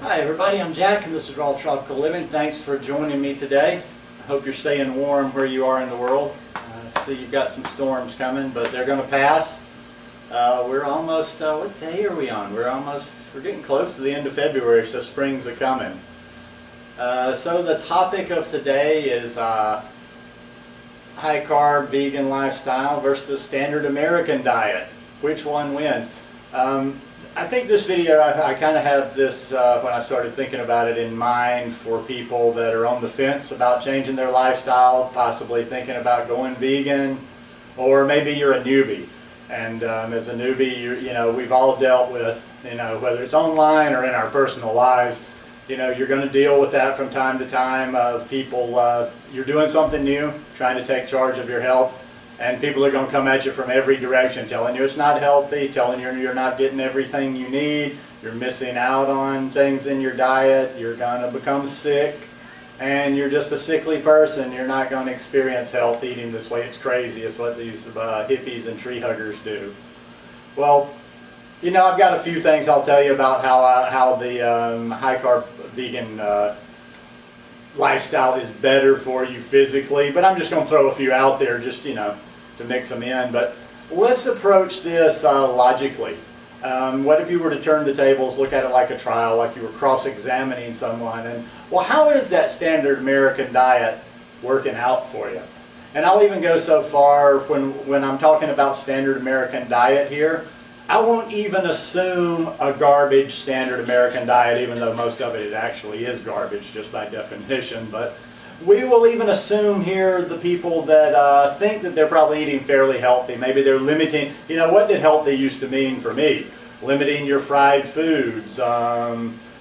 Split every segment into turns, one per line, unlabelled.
Hi everybody, I'm Jack and this is Raw Tropical Living. Thanks for joining me today. I hope you're staying warm where you are in the world. I see you've got some storms coming, but they're going to pass. We're almost, what day are we on? We're getting close to the end of February, so spring's a-coming. So the topic of today is high carb vegan lifestyle versus standard American diet. Which one wins? I think this video, I kind of have this, when I started thinking about it, in mind for people that are on the fence about changing their lifestyle, possibly thinking about going vegan, or maybe you're a newbie. And as a newbie, you know, we've all dealt with, you know, whether it's online or in our personal lives, you know, you're going to deal with that from time to time of people, you're doing something new, trying to take charge of your health. And people are going to come at you from every direction, telling you it's not healthy, telling you you're not getting everything you need, you're missing out on things in your diet, you're going to become sick, and you're just a sickly person. You're not going to experience health eating this way. It's crazy. It's what these hippies and tree huggers do. Well, you know, I've got a few things I'll tell you about how the high-carb vegan lifestyle is better for you physically, but I'm just going to throw a few out there just, you know, to mix them in. But let's approach this logically. What if you were to turn the tables, look at it like a trial, like you were cross-examining someone, and, well, how is that standard American diet working out for you? And I'll even go so far when I'm talking about standard American diet here, I won't even assume a garbage standard American diet, even though most of it actually is garbage just by definition. But we will even assume here the people that think that they're probably eating fairly healthy. Maybe they're limiting, you know, what did healthy used to mean for me? Limiting your fried foods,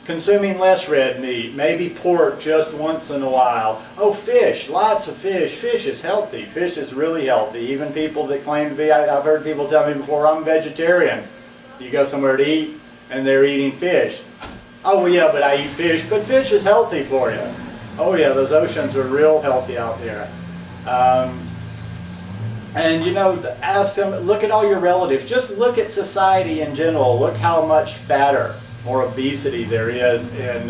consuming less red meat, maybe pork just once in a while. Oh, fish, lots of fish. Fish is healthy. Fish is really healthy. Even people that claim to be, I've heard people tell me before, I'm vegetarian. You go somewhere to eat and they're eating fish. Oh, well, yeah, but I eat fish. But fish is healthy for you. Oh, yeah, those oceans are real healthy out there. And, you know, ask them, look at all your relatives. Just look at society in general. Look how much fatter, more obesity there is in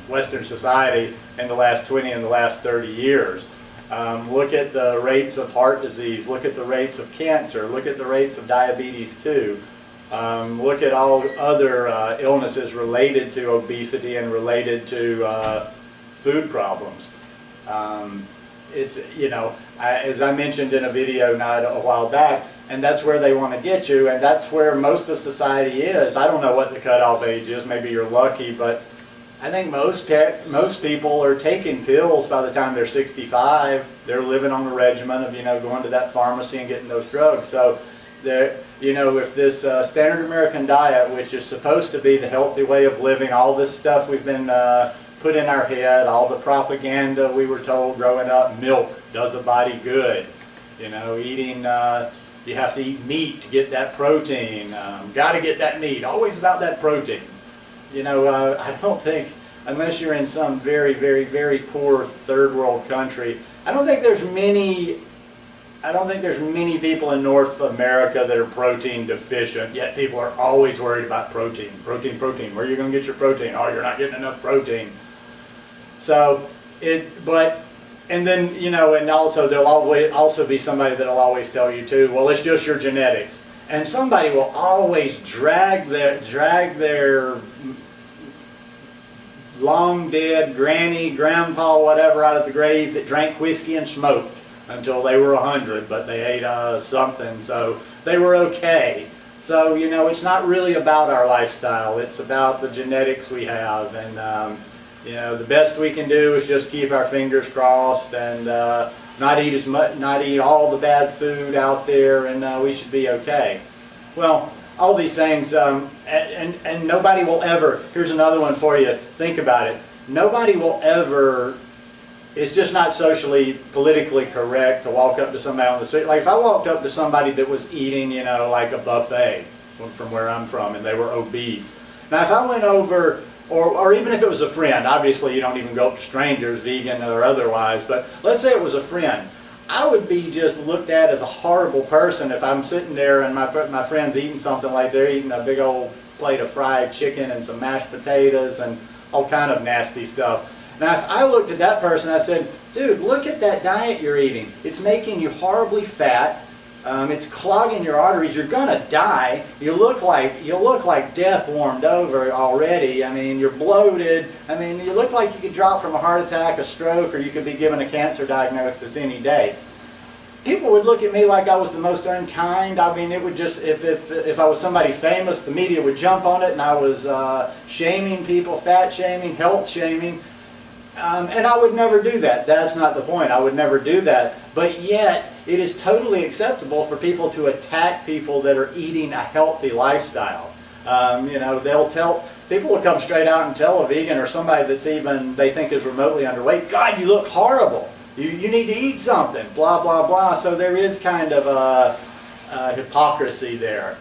Western society in the last 20 and the last 30 years. Look at the rates of heart disease. Look at the rates of cancer. Look at the rates of diabetes too. Look at all other illnesses related to obesity and related to food problems. It's, you know, as I mentioned in a video not a while back, and that's where they want to get you, and that's where most of society is. I don't know what the cutoff age is, maybe you're lucky, but I think most people are taking pills by the time they're 65. They're living on a regimen of, you know, going to that pharmacy and getting those drugs. So, you know, if this standard American diet, which is supposed to be the healthy way of living, all this stuff we've been put in our head, all the propaganda we were told growing up, milk does a body good, you know, eating, you have to eat meat to get that protein, got to get that meat, always about that protein. You know, I don't think, unless you're in some very, very, very poor third world country, I don't think there's many people in North America that are protein deficient, yet people are always worried about protein. Protein, protein. Where are you going to get your protein? Oh, you're not getting enough protein. So, and then, you know, and also there'll also be somebody that'll always tell you too, well, it's just your genetics. And somebody will always drag their long dead granny, grandpa, whatever out of the grave that drank whiskey and smoked until they were 100, but they ate something, so they were okay. So, you know, it's not really about our lifestyle. It's about the genetics we have, and you know, the best we can do is just keep our fingers crossed and not eat all the bad food out there, and we should be okay. Well, all these things, and nobody will ever. Here's another one for you. Think about it. Nobody will ever. It's just not socially, politically correct to walk up to somebody on the street. Like if I walked up to somebody that was eating, you know, like a buffet from where I'm from, and they were obese. Now if I went over, or even if it was a friend, obviously you don't even go up to strangers, vegan or otherwise, but let's say it was a friend. I would be just looked at as a horrible person if I'm sitting there and my friend's eating something like they're eating a big old plate of fried chicken and some mashed potatoes and all kind of nasty stuff. Now, if I looked at that person, I said, dude, look at that diet you're eating. It's making you horribly fat. It's clogging your arteries. You're gonna die. You look like death warmed over already. I mean, you're bloated. I mean, you look like you could drop from a heart attack, a stroke, or you could be given a cancer diagnosis any day. People would look at me like I was the most unkind. I mean, it would just, if I was somebody famous, the media would jump on it, and I was shaming people, fat shaming, health shaming. And I would never do that. That's not the point. I would never do that. But yet, it is totally acceptable for people to attack people that are eating a healthy lifestyle. You know, people will come straight out and tell a vegan or somebody that's even, they think is remotely underweight, God, you look horrible. You need to eat something, blah, blah, blah. So there is kind of a hypocrisy there.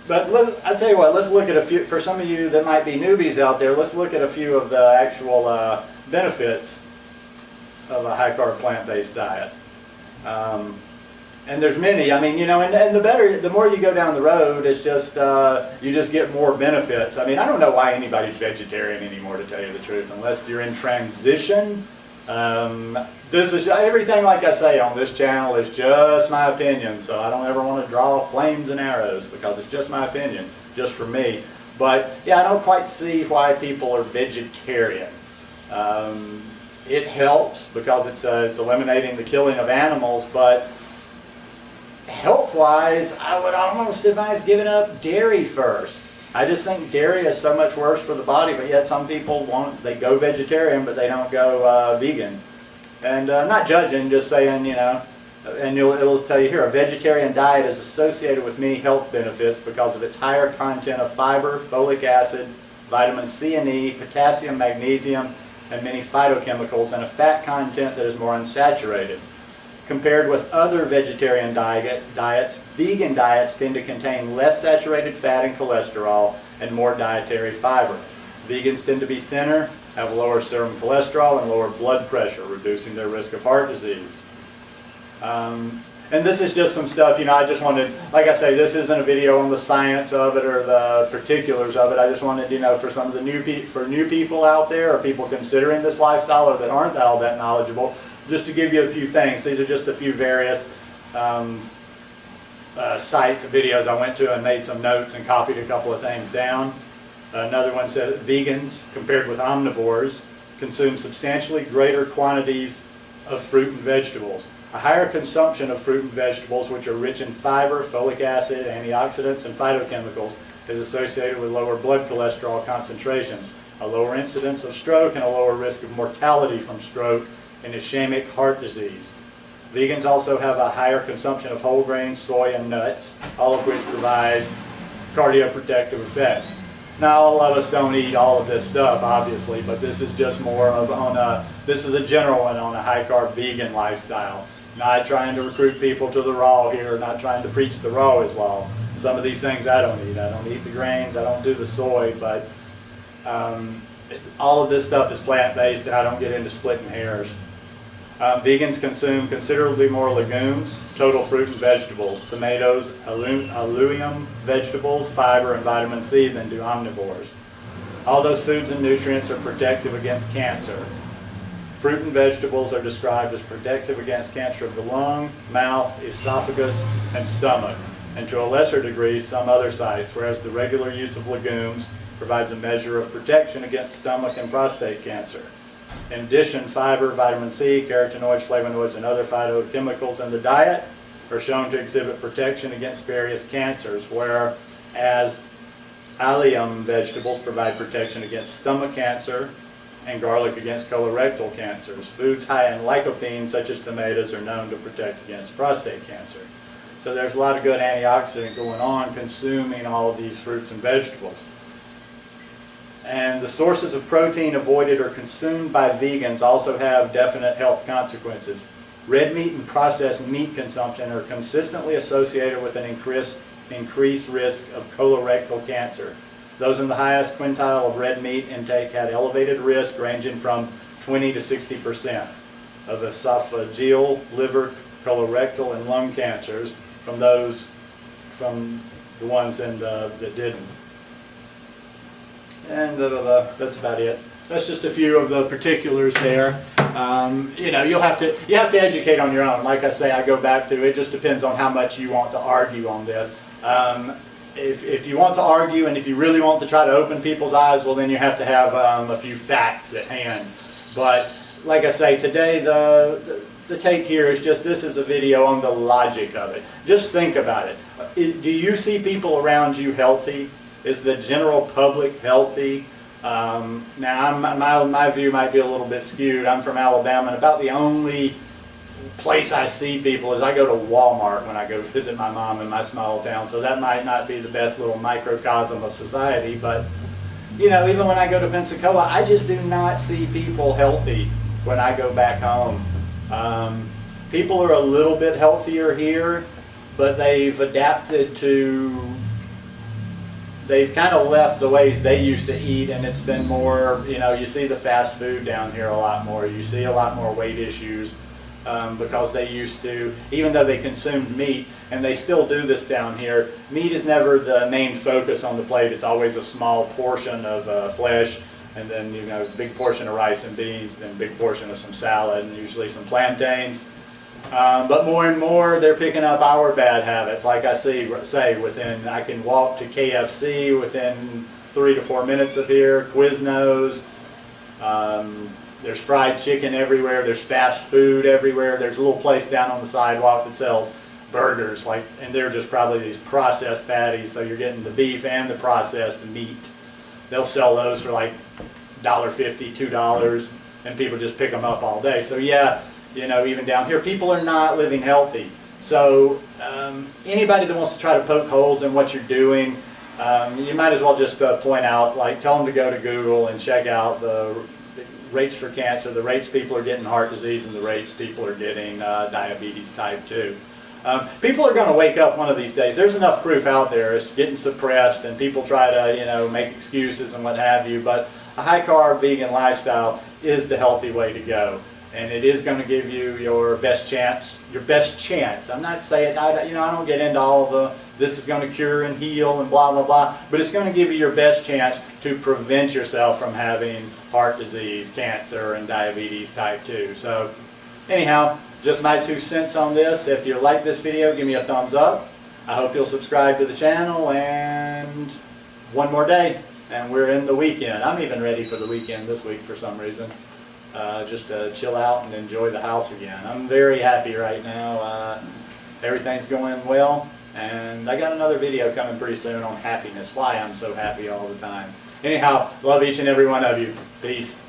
But I tell you what, let's look at a few, for some of you that might be newbies out there, let's look at a few of the actual benefits of a high-carb plant-based diet. And there's many. I mean, you know, and the more you go down the road, it's just, you just get more benefits. I mean, I don't know why anybody's vegetarian anymore, to tell you the truth, unless you're in transition. This is everything, like I say, on this channel is just my opinion, so I don't ever want to draw flames and arrows because it's just my opinion, just for me. But yeah, I don't quite see why people are vegetarian. It helps because it's eliminating the killing of animals, but health-wise, I would almost advise giving up dairy first. I just think dairy is so much worse for the body, but yet some people they go vegetarian, but they don't go vegan. And I'm not judging, just saying, you know, and it'll tell you here, a vegetarian diet is associated with many health benefits because of its higher content of fiber, folic acid, vitamin C and E, potassium, magnesium, and many phytochemicals, and a fat content that is more unsaturated. Compared with other vegetarian diets, vegan diets tend to contain less saturated fat and cholesterol and more dietary fiber. Vegans tend to be thinner, have lower serum cholesterol, and lower blood pressure, reducing their risk of heart disease. And this is just some stuff, you know, I just wanted, like I say, this isn't a video on the science of it or the particulars of it. I just wanted, you know, for some of the new people out there, or people considering this lifestyle or that aren't all that knowledgeable, just to give you a few things. These are just a few various sites, videos I went to and made some notes and copied a couple of things down. Another one said vegans, compared with omnivores, consume substantially greater quantities of fruit and vegetables. A higher consumption of fruit and vegetables, which are rich in fiber, folic acid, antioxidants, and phytochemicals, is associated with lower blood cholesterol concentrations, a lower incidence of stroke, and a lower risk of mortality from stroke and ischemic heart disease. Vegans also have a higher consumption of whole grains, soy, and nuts, all of which provide cardioprotective effects. Now, all of us don't eat all of this stuff, obviously, but this is just more of this is a general one on a high-carb vegan lifestyle. Not trying to recruit people to the raw here, not trying to preach the raw is law. Some of these things I don't eat. I don't eat the grains, I don't do the soy, but all of this stuff is plant-based, and I don't get into splitting hairs. Vegans consume considerably more legumes, total fruit and vegetables, tomatoes, allium vegetables, fiber, and vitamin C than do omnivores. All those foods and nutrients are protective against cancer. Fruit and vegetables are described as protective against cancer of the lung, mouth, esophagus, and stomach, and to a lesser degree some other sites, whereas the regular use of legumes provides a measure of protection against stomach and prostate cancer. In addition, fiber, vitamin C, carotenoids, flavonoids, and other phytochemicals in the diet are shown to exhibit protection against various cancers, whereas allium vegetables provide protection against stomach cancer and garlic against colorectal cancers. Foods high in lycopene, such as tomatoes, are known to protect against prostate cancer. So there's a lot of good antioxidant going on consuming all of these fruits and vegetables. And the sources of protein avoided or consumed by vegans also have definite health consequences. Red meat and processed meat consumption are consistently associated with an increased risk of colorectal cancer. Those in the highest quintile of red meat intake had elevated risk ranging from 20 to 60% of esophageal, liver, colorectal, and lung cancers from the ones that didn't. And that's about it. That's just a few of the particulars there. You know, you have to educate on your own. Like I say, I go back to it just depends on how much you want to argue on this. If you want to argue and if you really want to try to open people's eyes, well then you have to have a few facts at hand. But like I say, today the take here is just, this is a video on the logic of it. Just think about it. Do you see people around you healthy? Is the general public healthy? Now, my view might be a little bit skewed. I'm from Alabama, and about the only place I see people is I go to Walmart when I go visit my mom in my small town. So that might not be the best little microcosm of society, but you know, even when I go to Pensacola, I just do not see people healthy when I go back home. People are a little bit healthier here, but they've adapted to, they've kind of left the ways they used to eat, and it's been more, you know, you see the fast food down here a lot more. You see a lot more weight issues because they used to, even though they consumed meat, and they still do this down here, meat is never the main focus on the plate. It's always a small portion of flesh, and then, you know, big portion of rice and beans, then big portion of some salad, and usually some plantains. But more and more, they're picking up our bad habits. Like I say, I can walk to KFC within 3 to 4 minutes of here, Quiznos. There's fried chicken everywhere. There's fast food everywhere. There's a little place down on the sidewalk that sells burgers, and they're just probably these processed patties. So you're getting the beef and the processed meat. They'll sell those for like $1.50, $2, and people just pick them up all day. So yeah. You know, even down here, people are not living healthy. So anybody that wants to try to poke holes in what you're doing, you might as well just point out, like, tell them to go to Google and check out the rates for cancer, the rates people are getting heart disease, and the rates people are getting diabetes type 2. People are going to wake up one of these days. There's enough proof out there. It's getting suppressed, and people try to, you know, make excuses and what have you. But a high-carb vegan lifestyle is the healthy way to go. And it is going to give you your best chance. Your best chance. I'm not saying, I don't get into all the, this is going to cure and heal and blah, blah, blah. But it's going to give you your best chance to prevent yourself from having heart disease, cancer, and diabetes type 2. So anyhow, just my 2 cents on this. If you like this video, give me a thumbs up. I hope you'll subscribe to the channel. And one more day, and we're in the weekend. I'm even ready for the weekend this week for some reason. Just to chill out and enjoy the house again. I'm very happy right now. Everything's going well, and I got another video coming pretty soon on happiness, why I'm so happy all the time. Anyhow, love each and every one of you. Peace.